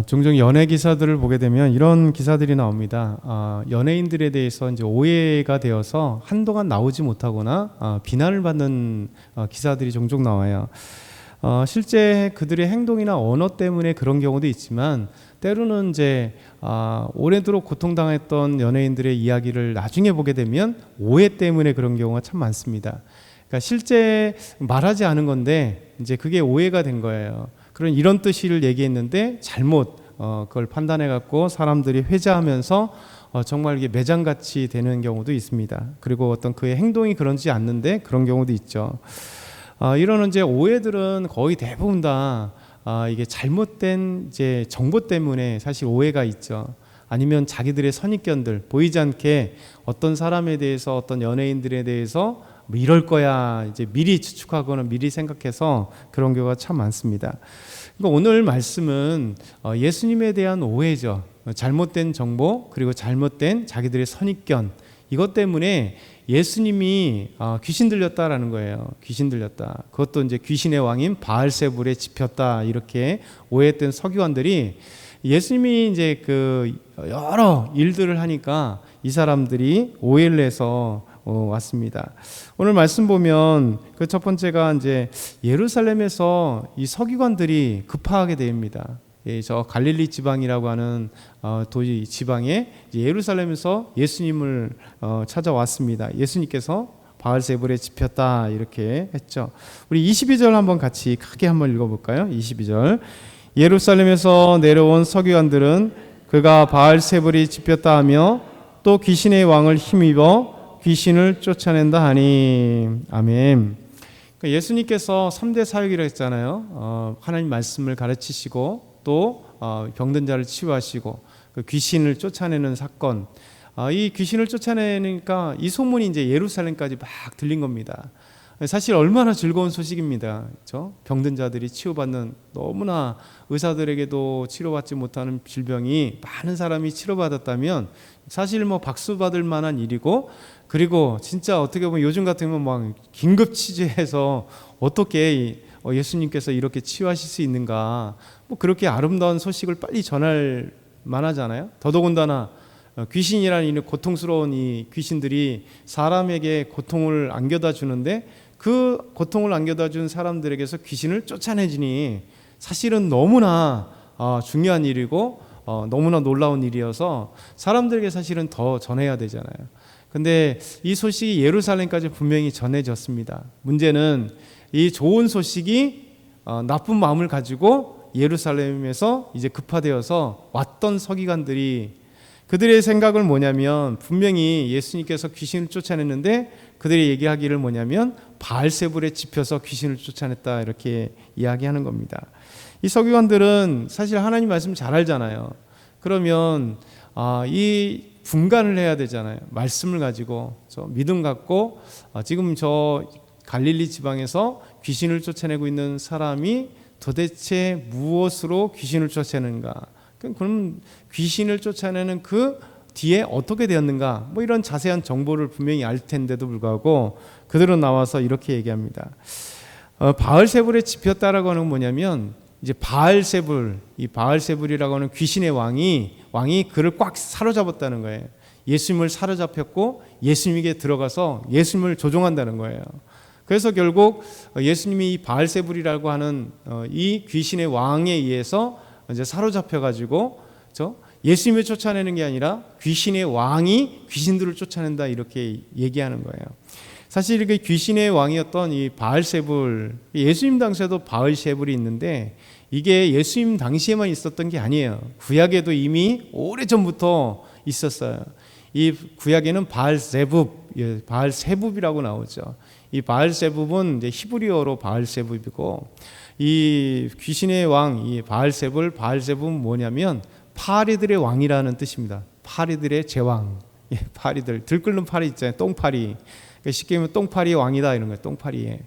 종종 연예 기사들을 보게 되면 이런 기사들이 나옵니다. 연예인들에 대해서 이제 오해가 되어서 한동안 나오지 못하거나 비난을 받는 기사들이 종종 나와요. 실제 그들의 행동이나 언어 때문에 그런 경우도 있지만 때로는 이제 오래도록 고통당했던 연예인들의 이야기를 나중에 보게 되면 오해 때문에 그런 경우가 참 많습니다. 그러니까 실제 말하지 않은 건데 이제 그게 오해가 된 거예요. 그런 이런 뜻을 얘기했는데 잘못 그걸 판단해 갖고 사람들이 회자하면서 정말 이게 매장같이 되는 경우도 있습니다. 그리고 어떤 그의 행동이 그런지 않는데 그런 경우도 있죠. 이런 이제 오해들은 거의 대부분 다 이게 잘못된 이제 정보 때문에 사실 오해가 있죠. 아니면 자기들의 선입견들, 보이지 않게 어떤 사람에 대해서, 어떤 연예인들에 대해서 뭐 이럴 거야 이제 미리 추측하거나 미리 생각해서 그런 경우가 참 많습니다. 그러니까 오늘 말씀은 예수님에 대한 오해죠. 잘못된 정보, 그리고 잘못된 자기들의 선입견, 이것 때문에 예수님이 귀신 들렸다라는 거예요. 귀신 들렸다. 그것도 이제 귀신의 왕인 바알세불에 집혔다, 이렇게 오해했던 서기관들이 예수님이 이제 그 여러 일들을 하니까 이 사람들이 오해를 해서 왔습니다. 오늘 말씀 보면 그 첫 번째가 이제 예루살렘에서 이 서기관들이 급파하게 됩니다. 저 갈릴리 지방이라고 하는 도시 지방에 예루살렘에서 예수님을 찾아왔습니다. 예수님께서 바알세불에 집혔다, 이렇게 했죠. 우리 22절 한번 같이 크게 한번 읽어볼까요? 22절. 예루살렘에서 내려온 서기관들은 그가 바알세불이 집혔다 하며 또 귀신의 왕을 힘입어 귀신을 쫓아낸다 하니. 아멘. 예수님께서 3대 사역이라고 했잖아요. 하나님 말씀을 가르치시고 또 병든 자를 치유하시고 그 귀신을 쫓아내는 사건. 이 귀신을 쫓아내니까 이 소문이 이제 예루살렘까지 막 들린 겁니다. 사실 얼마나 즐거운 소식입니다. 그렇죠? 병든 자들이 치유받는, 너무나 의사들에게도 치료받지 못하는 질병이 많은 사람이 치료받았다면 사실 뭐 박수 받을 만한 일이고, 그리고 진짜 어떻게 보면 요즘 같으면 막 긴급 취재해서 어떻게 예수님께서 이렇게 치유하실 수 있는가, 뭐 그렇게 아름다운 소식을 빨리 전할 만하잖아요. 더더군다나 귀신이라는 이 고통스러운 이 귀신들이 사람에게 고통을 안겨다 주는데 그 고통을 안겨다 준 사람들에게서 귀신을 쫓아내지니 사실은 너무나 중요한 일이고 너무나 놀라운 일이어서 사람들에게 사실은 더 전해야 되잖아요. 근데 이 소식이 예루살렘까지 분명히 전해졌습니다. 문제는 이 좋은 소식이 나쁜 마음을 가지고 예루살렘에서 이제 급파되어서 왔던 서기관들이, 그들의 생각은 뭐냐면 분명히 예수님께서 귀신을 쫓아냈는데 그들이 얘기하기를 뭐냐면 바알세불에 집혀서 귀신을 쫓아냈다, 이렇게 이야기하는 겁니다. 이 서기관들은 사실 하나님 말씀 잘 알잖아요. 그러면 이 분간을 해야 되잖아요. 말씀을 가지고 믿음 갖고 지금 저 갈릴리 지방에서 귀신을 쫓아내고 있는 사람이 도대체 무엇으로 귀신을 쫓아내는가? 그럼 귀신을 쫓아내는 그 뒤에 어떻게 되었는가? 뭐 이런 자세한 정보를 분명히 알 텐데도 불구하고 그들은 나와서 이렇게 얘기합니다. 바알세불에 집혔다라고 하는 건 뭐냐면 이제 바알세불, 이 바알세불이라고 하는 귀신의 왕이 그를 꽉 사로잡았다는 거예요. 예수님을 사로잡혔고 예수님에게 들어가서 예수님을 조종한다는 거예요. 그래서 결국 예수님이 이 바알세불이라고 하는 이 귀신의 왕에 의해서 이제 사로잡혀가지고 예수님을 쫓아내는 게 아니라 귀신의 왕이 귀신들을 쫓아낸다, 이렇게 얘기하는 거예요. 사실 이렇게 귀신의 왕이었던 이 바알세불, 예수님 당시에도 바알세불이 있는데 이게 예수님 당시에만 있었던 게 아니에요. 구약에도 이미 오래전부터 있었어요. 이 구약에는 바알세붑이라고 나오죠. 이 바알세붑은 이제 히브리어로 바알세붑이고, 이 귀신의 왕, 이 바알세붑은 뭐냐면 파리들의 왕이라는 뜻입니다. 파리들의 제왕. 파리들, 들끓는 파리 있잖아요. 똥파리. 쉽게 말하면 똥파리의 왕이다, 이런 거예요. 똥파리.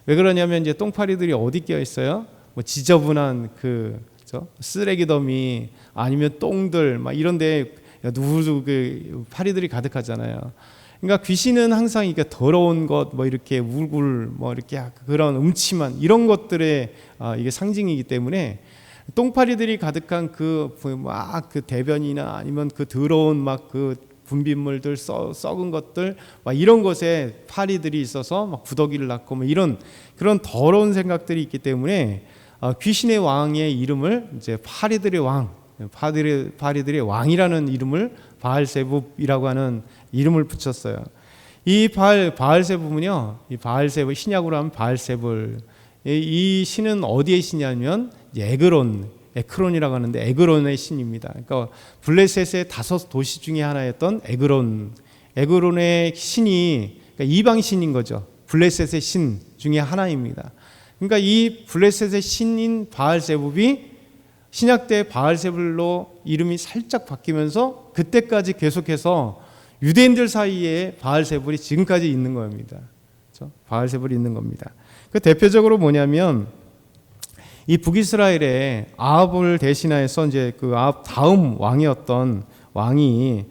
왜 그러냐면 이제 똥파리들이 어디 끼어 있어요? 뭐 지저분한 쓰레기 더미, 아니면 똥들 막 이런데 누구 그 파리들이 가득하잖아요. 그러니까 귀신은 항상 이게 더러운 것, 뭐 이렇게 울굴, 뭐 이렇게 그런 음침한 이런 것들의 이게 상징이기 때문에 똥파리들이 가득한 그 대변이나 아니면 그 더러운 막 그 분비물들, 썩은 것들, 막 이런 것에 파리들이 있어서 막 구더기를 낳고 뭐 이런 그런 더러운 생각들이 있기 때문에 귀신의 왕의 이름을 이제 파리들의 왕, 파리들의 왕이라는 이름을 바알세붑이라고 하는 이름을 붙였어요. 이 바알세붑은요, 이 바알세붑, 신약으로 하면 바알세불. 이 신은 어디의 신이냐면 에그론이라고 하는데 에그론의 신입니다. 그러니까 블레셋의 5도시 중에 하나였던 에그론의 신이 그러니까 이방 신인 거죠. 블레셋의 신 중에 하나입니다. 그러니까 이 블레셋의 신인 바알세붑이 신약 때 바알세불로 이름이 살짝 바뀌면서 그때까지 계속해서 유대인들 사이에 바알세불이 지금까지 있는 겁니다. 그렇죠? 바알세불이 있는 겁니다. 그 대표적으로 뭐냐면 이 북이스라엘의 아합을 대신하여서 이제 그 아합 다음 왕이었던 왕이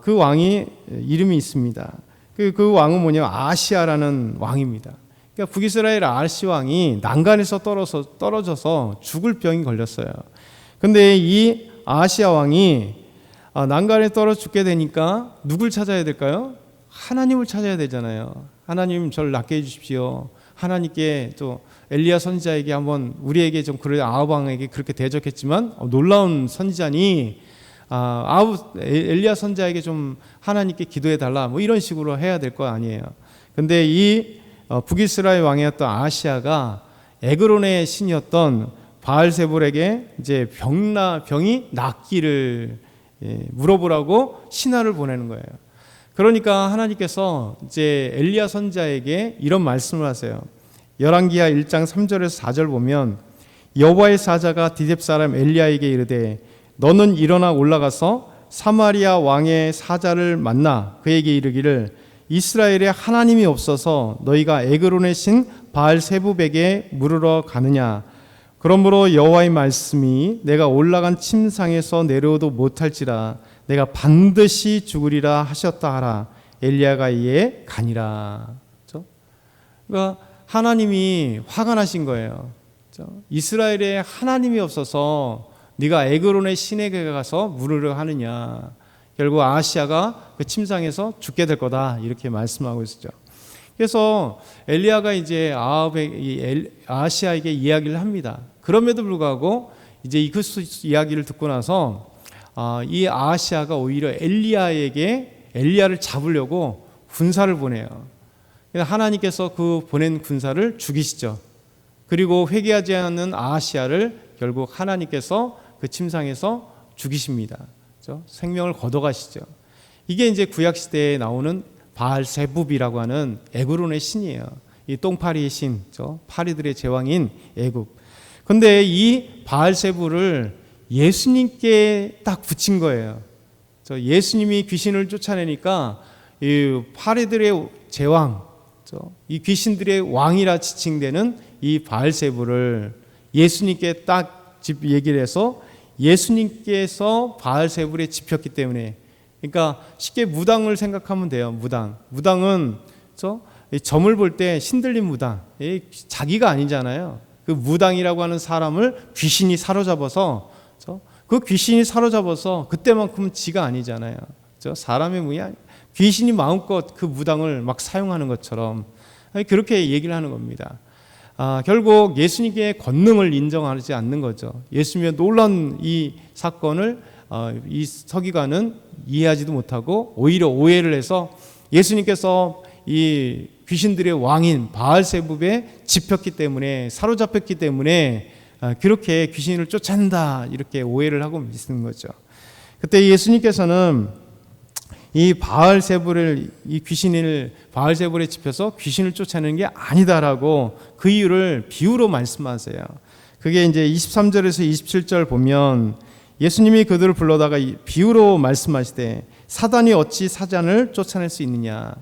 그 왕이 이름이 있습니다. 그 왕은 뭐냐 아하시아라는 왕입니다. 그러니까 북이스라엘 아하시 왕이 난간에서 떨어져서 죽을 병이 걸렸어요. 근데 이 아하시아 왕이 난간에 떨어져 죽게 되니까 누굴 찾아야 될까요? 하나님을 찾아야 되잖아요. 하나님 저를 낫게 해주십시오. 하나님께 또 엘리야 선지자에게 한번 우리에게 좀 그래 아합 왕에게 그렇게 대적했지만 놀라운 선지자니 엘리야 선지자에게 좀 하나님께 기도해 달라 뭐 이런 식으로 해야 될 거 아니에요. 근데 이 북이스라엘 왕이었던 아하시아가 에그론의 신이었던 바알세불에게 이제 병이 낫기를 물어보라고 신하를 보내는 거예요. 그러니까 하나님께서 이제 엘리야 선지자에게 이런 말씀을 하세요. 열왕기하 1장 3절에서 4절 보면 여호와의 사자가 디뎁 사람 엘리야에게 이르되 너는 일어나 올라가서 사마리아 왕의 사자를 만나 그에게 이르기를 이스라엘에 하나님이 없어서 너희가 에그론의 신 바알세붑에게 물으러 가느냐. 그러므로 여호와의 말씀이 내가 올라간 침상에서 내려오도 못할지라 내가 반드시 죽으리라 하셨다 하라. 엘리야가 이에 가니라. 그렇죠? 그러니까 하나님이 화가 나신 거예요. 그렇죠? 이스라엘에 하나님이 없어서 네가 에그론의 신에게 가서 물으려 하느냐. 결국 아하시아가 그 침상에서 죽게 될 거다 이렇게 말씀하고 있었죠. 그래서 엘리야가 이제 아하시아에게 이야기를 합니다. 그럼에도 불구하고 이제 이 이야기를 듣고 나서 이 아하시아가 오히려 엘리야를 잡으려고 군사를 보내요. 하나님께서 그 보낸 군사를 죽이시죠. 그리고 회개하지 않는 아하시아를 결국 하나님께서 그 침상에서 죽이십니다. 그렇죠? 생명을 걷어가시죠. 이게 이제 구약 시대에 나오는 바알세붑이라고 하는 에그론의 신이에요. 이 똥파리의 신, 그렇죠? 파리들의 제왕인 애굽. 근데 이 바알세불을 예수님께 딱 붙인 거예요. 예수님이 귀신을 쫓아내니까 이 파리들의 제왕, 이 귀신들의 왕이라 지칭되는 이 바알세불을 예수님께 딱 얘기를 해서 예수님께서 바알세불에 집혔기 때문에, 그러니까 쉽게 무당을 생각하면 돼요. 무당은 점을 볼 때 신들린 무당, 자기가 아니잖아요. 그 무당이라고 하는 사람을 귀신이 사로잡아서 그때만큼은 지가 아니잖아요. 사람의 무이 아니 귀신이 마음껏 그 무당을 막 사용하는 것처럼 그렇게 얘기를 하는 겁니다. 결국 예수님의 권능을 인정하지 않는 거죠. 예수님의 놀라운 이 사건을 이 서기관은 이해하지도 못하고 오히려 오해를 해서 예수님께서 이 귀신들의 왕인 바알세붑에 집혔기 때문에, 사로잡혔기 때문에 그렇게 귀신을 쫓아낸다 이렇게 오해를 하고 있는 거죠. 그때 예수님께서는 이 귀신을 바알세불에 집혀서 귀신을 쫓아내는 게 아니다라고 그 이유를 비유로 말씀하세요. 그게 이제 23절에서 27절 보면 예수님이 그들을 불러다가 비유로 말씀하시되 사단이 어찌 사단을 쫓아낼 수 있느냐.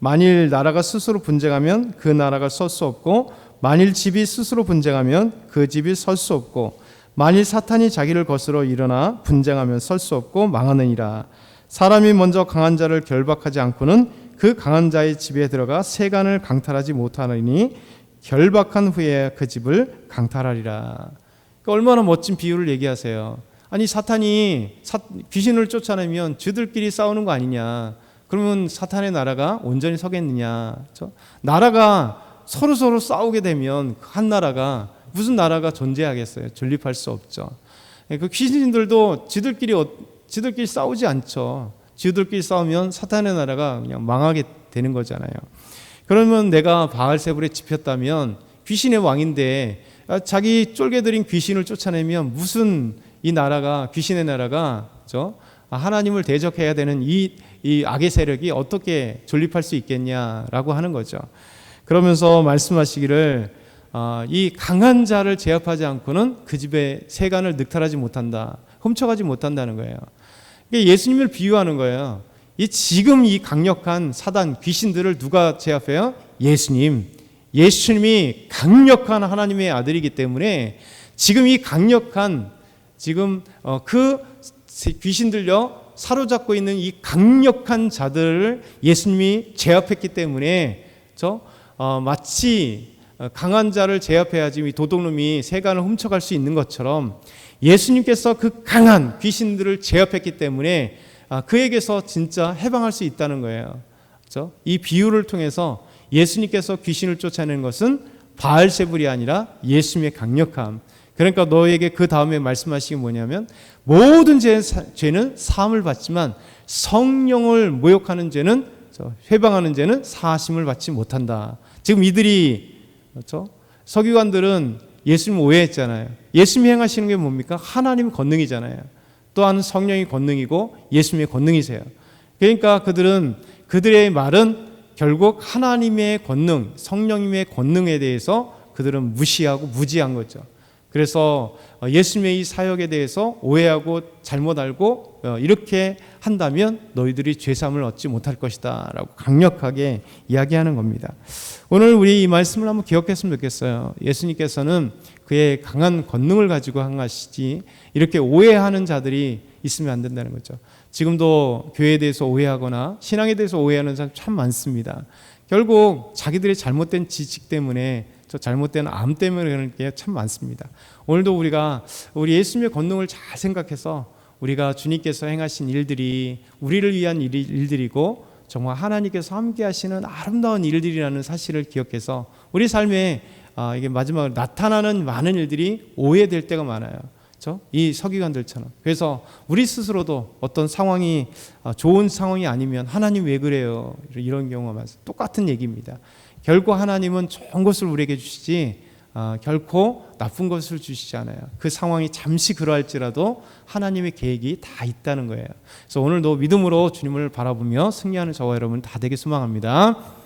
만일 나라가 스스로 분쟁하면 그 나라가 설 수 없고, 만일 집이 스스로 분쟁하면 그 집이 설 수 없고, 만일 사탄이 자기를 거스러 일어나 분쟁하면 설 수 없고 망하느니라. 사람이 먼저 강한 자를 결박하지 않고는 그 강한 자의 집에 들어가 세간을 강탈하지 못하느니 결박한 후에 그 집을 강탈하리라. 그러니까 얼마나 멋진 비유를 얘기하세요. 아니 사탄이 귀신을 쫓아내면 쥐들끼리 싸우는 거 아니냐. 그러면 사탄의 나라가 온전히 서겠느냐. 그렇죠? 나라가 서로 싸우게 되면 한 나라가 무슨 나라가 존재하겠어요. 존립할 수 없죠. 그 귀신들도 지들끼리 싸우지 않죠. 지들끼리 싸우면 사탄의 나라가 그냥 망하게 되는 거잖아요. 그러면 내가 바알세불에 집혔다면 귀신의 왕인데 자기 쫄개들인 귀신을 쫓아내면 무슨 이 나라가 귀신의 나라가 그렇죠? 하나님을 대적해야 되는 이 악의 세력이 어떻게 존립할 수 있겠냐라고 하는 거죠. 그러면서 말씀하시기를 이 강한 자를 제압하지 않고는 그 집의 세간을 늑탈하지 못한다. 훔쳐가지 못한다는 거예요. 예수님을 비유하는 거예요. 지금 이 강력한 사단 귀신들을 누가 제압해요? 예수님이 강력한 하나님의 아들이기 때문에 지금 이 강력한 그 귀신들요 사로잡고 있는 이 강력한 자들을 예수님이 제압했기 때문에 마치 강한 자를 제압해야지 이 도둑놈이 세간을 훔쳐갈 수 있는 것처럼 예수님께서 그 강한 귀신들을 제압했기 때문에 그에게서 진짜 해방할 수 있다는 거예요. 그렇죠? 이 비유를 통해서 예수님께서 귀신을 쫓아내는 것은 바알세불이 아니라 예수님의 강력함. 그러니까 너에게 그 다음에 말씀하시기 뭐냐면 모든 죄는 사함을 받지만 성령을 모욕하는 죄는 회방하는 죄는 사하심을 받지 못한다. 지금 이들이 그렇죠? 서기관들은 예수님 오해했잖아요. 예수님이 행하시는 게 뭡니까? 하나님 권능이잖아요. 또한 성령의 권능이고 예수님의 권능이세요. 그러니까 그들의 말은 결국 하나님의 권능, 성령님의 권능에 대해서 그들은 무시하고 무지한 거죠. 그래서 예수님의 이 사역에 대해서 오해하고 잘못 알고 이렇게 한다면 너희들이 죄사함을 얻지 못할 것이다 라고 강력하게 이야기하는 겁니다. 오늘 우리 이 말씀을 한번 기억했으면 좋겠어요. 예수님께서는 그의 강한 권능을 가지고 한 것이지 이렇게 오해하는 자들이 있으면 안 된다는 거죠. 지금도 교회에 대해서 오해하거나 신앙에 대해서 오해하는 사람 참 많습니다. 결국 자기들의 잘못된 지식 때문에 잘못된 암 때문에 그런 게 참 많습니다. 오늘도 우리 예수님의 권능을 잘 생각해서 우리가 주님께서 행하신 일들이 우리를 위한 일들이고 정말 하나님께서 함께 하시는 아름다운 일들이라는 사실을 기억해서 우리 삶에 이게 마지막으로 나타나는 많은 일들이 오해될 때가 많아요. 그렇죠? 이 서기관들처럼. 그래서 우리 스스로도 어떤 상황이 좋은 상황이 아니면 하나님 왜 그래요? 이런 경우가 많아요. 똑같은 얘기입니다. 결코 하나님은 좋은 것을 우리에게 주시지 결코 나쁜 것을 주시지 않아요. 그 상황이 잠시 그러할지라도 하나님의 계획이 다 있다는 거예요. 그래서 오늘도 믿음으로 주님을 바라보며 승리하는 저와 여러분 다 되게 소망합니다.